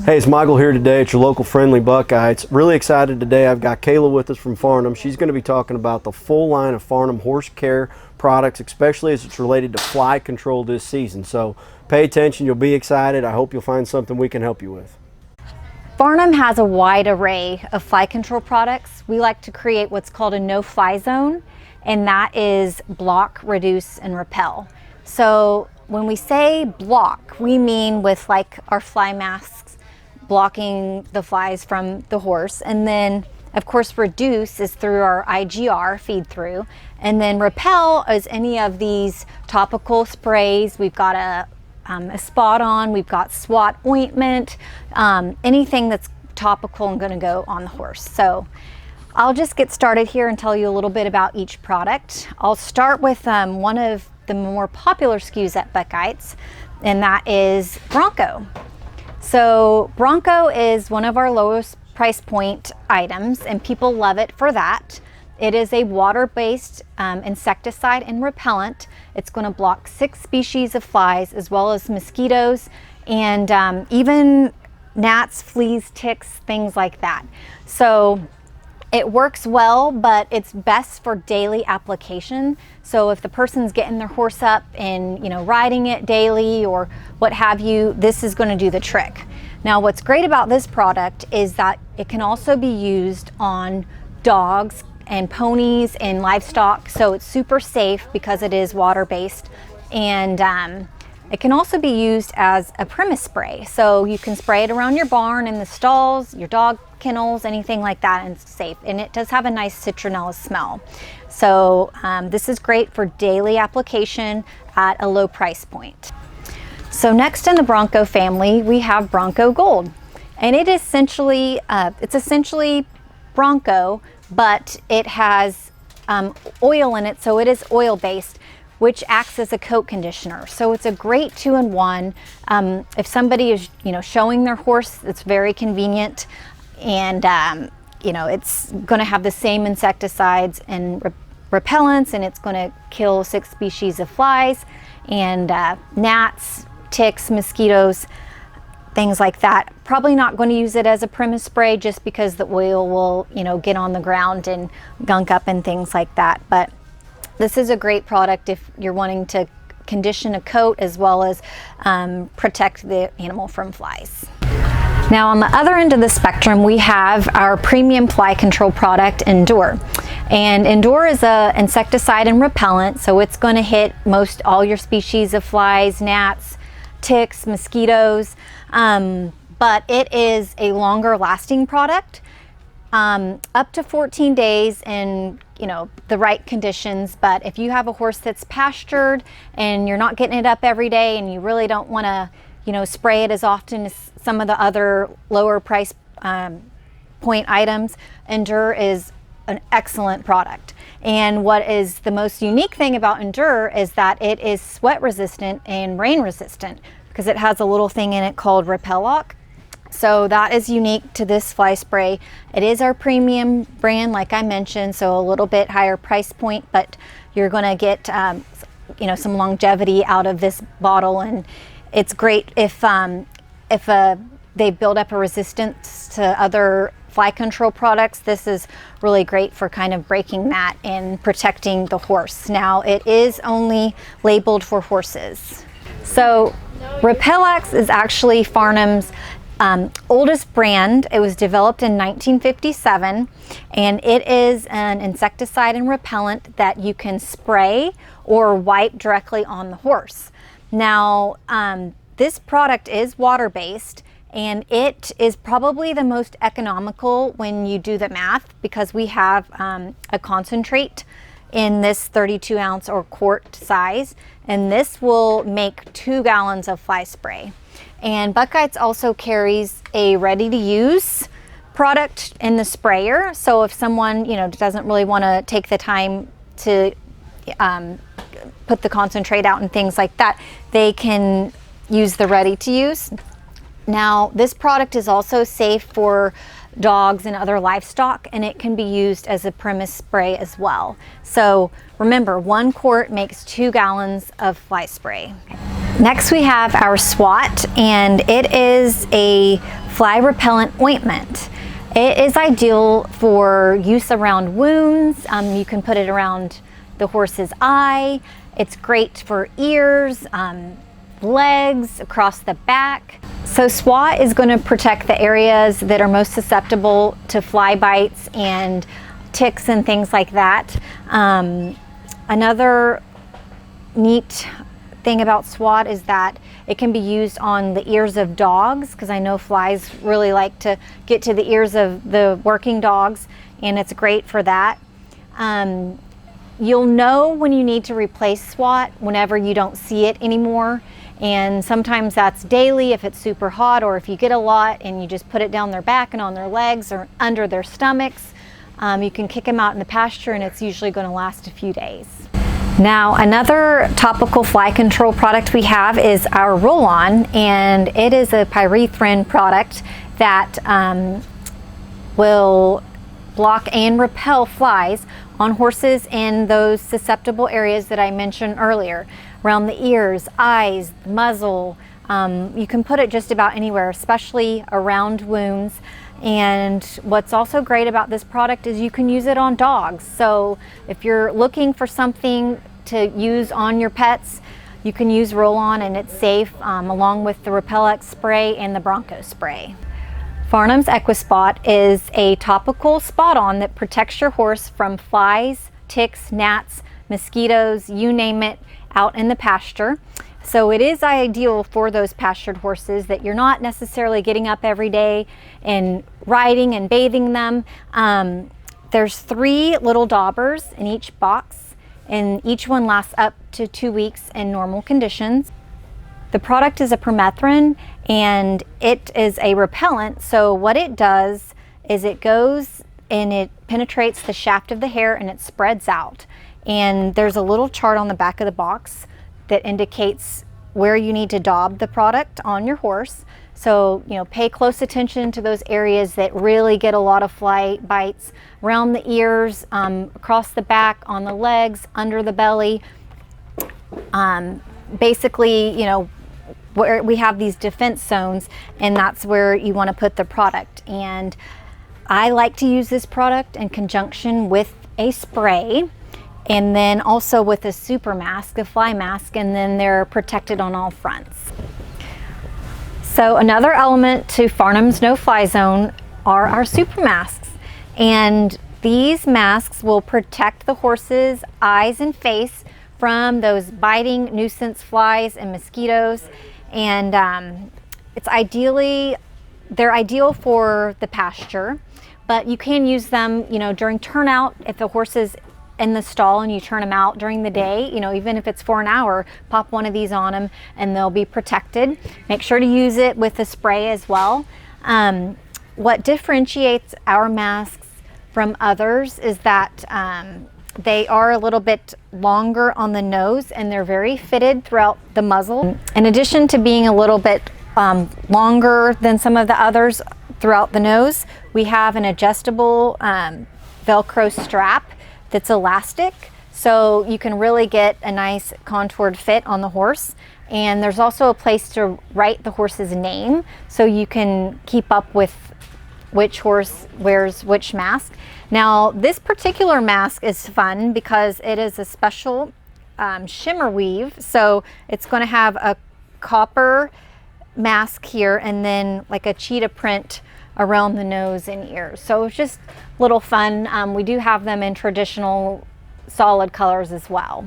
Hey, it's Michael here today at your local friendly Buchheits. Really excited today. I've got Kayla with us from Farnam. She's going to be talking about the full line of Farnam horse care products, especially as it's related to fly control this season. So pay attention, you'll be excited. I hope you'll find something we can help you with. Farnam has a wide array of fly control products. We like to create what's called a no-fly zone, and that is block, reduce, and repel. So when we say block, we mean with like our fly masks blocking the flies from the horse, and then of course reduce is through our IGR feed through, and then repel is any of these topical sprays. We've got a spot on, we've got SWAT ointment, anything that's topical and going to go on the horse. So I'll just get started here and tell you a little bit about each product. I'll start with one of the more popular SKUs at Buchheits, and that is Bronco. So Bronco is one of our lowest price point items, and people love it for that. It is a water-based insecticide and repellent. It's going to block 6 species of flies as well as mosquitoes and even gnats, fleas, ticks, things like that. So it works well, but it's best for daily application. So if the person's getting their horse up and riding it daily or what have you, this is going to do the trick. Now what's great about this product is that it can also be used on dogs and ponies and livestock, so it's super safe because it is water-based, and it can also be used as a premise spray, so you can spray it around your barn, in the stalls, your dog kennels, anything like that, and it's safe. And it does have a nice citronella smell, so this is great for daily application at a low price point. So next in the Bronco family we have Bronco Gold, and it is essentially Bronco, but it has oil in it, so it is oil based, which acts as a coat conditioner. So it's a great 2-in-1. If somebody is showing their horse, it's very convenient, and it's going to have the same insecticides and repellents, and it's going to kill 6 species of flies and gnats, ticks, mosquitoes, things like that. Probably not going to use it as a premise spray just because the oil will get on the ground and gunk up and things like that, but this is a great product if you're wanting to condition a coat as well as protect the animal from flies. Now on the other end of the spectrum we have our premium fly control product, Endure. And Endure is an insecticide and repellent, so it's going to hit most all your species of flies, gnats, ticks, mosquitoes, but it is a longer lasting product, up to 14 days in the right conditions. But if you have a horse that's pastured and you're not getting it up every day and you really don't want to spray it as often as some of the other lower price point items, Endure is an excellent product. And what is the most unique thing about Endure is that it is sweat resistant and rain resistant because it has a little thing in it called repelacts. So that is unique to this fly spray. It is our premium brand, like I mentioned, so a little bit higher price point, but you're going to get some longevity out of this bottle, and it's great if they build up a resistance to other fly control products. This is really great for kind of breaking that and protecting the horse. Now it is only labeled for horses. So repelacts is actually Farnam's oldest brand. It was developed in 1957, and it is an insecticide and repellent that you can spray or wipe directly on the horse. Now this product is water-based, and it is probably the most economical when you do the math, because we have a concentrate in this 32-ounce or quart size, and this will make 2 gallons of fly spray. And Buchheits also carries a ready-to-use product in the sprayer, so if someone doesn't really want to take the time to put the concentrate out and things like that, they can use the ready-to-use. Now this product is also safe for dogs and other livestock, and it can be used as a premise spray as well. So remember, 1 quart makes 2 gallons of fly spray. Next we have our SWAT, and it is a fly repellent ointment. It is ideal for use around wounds. You can put it around the horse's eye. It's great for ears, legs, across the back. So SWAT is going to protect the areas that are most susceptible to fly bites and ticks and things like that. Another neat thing about SWAT is that it can be used on the ears of dogs, because I know flies really like to get to the ears of the working dogs, and it's great for that. You'll know when you need to replace SWAT whenever you don't see it anymore, and sometimes that's daily if it's super hot, or if you get a lot and you just put it down their back and on their legs or under their stomachs. You can kick them out in the pasture, and it's usually going to last a few days. Now, another topical fly control product we have is our RollOn, and it is a pyrethrin product that will block and repel flies on horses in those susceptible areas that I mentioned earlier, around the ears, eyes, muzzle. You can put it just about anywhere, especially around wounds. And what's also great about this product is you can use it on dogs. So if you're looking for something to use on your pets, you can use RollOn, and it's safe, along with the repelacts spray and the Bronco spray. Farnam's Equi Spot is a topical spot-on that protects your horse from flies, ticks, gnats, mosquitoes, you name it, out in the pasture. So it is ideal for those pastured horses that you're not necessarily getting up every day and riding and bathing them. There's 3 little daubers in each box, and each one lasts up to 2 weeks in normal conditions. The product is a permethrin, and it is a repellent. So what it does is it goes and it penetrates the shaft of the hair, and it spreads out. And there's a little chart on the back of the box that indicates where you need to daub the product on your horse. So, pay close attention to those areas that really get a lot of fly bites, around the ears, across the back, on the legs, under the belly. Basically, where we have these defense zones, and that's where you want to put the product. And I like to use this product in conjunction with a spray, and then also with a super mask, a fly mask, and then they're protected on all fronts. So another element to Farnam's No Fly Zone are our super masks, and these masks will protect the horse's eyes and face from those biting nuisance flies and mosquitoes. And they're ideal for the pasture, but you can use them, during turnout. If the horse is in the stall and you turn them out during the day, even if it's for an hour, pop one of these on them and they'll be protected. Make sure to use it with the spray as well. What differentiates our masks from others is that they are a little bit longer on the nose, and they're very fitted throughout the muzzle. In addition to being a little bit longer than some of the others throughout the nose, we have an adjustable Velcro strap that's elastic, so you can really get a nice contoured fit on the horse. And there's also a place to write the horse's name, so you can keep up with which horse wears which mask. Now, this particular mask is fun because it is a special shimmer weave. So it's going to have a copper mask here, and then like a cheetah print around the nose and ears. So it's just a little fun. We do have them in traditional solid colors as well.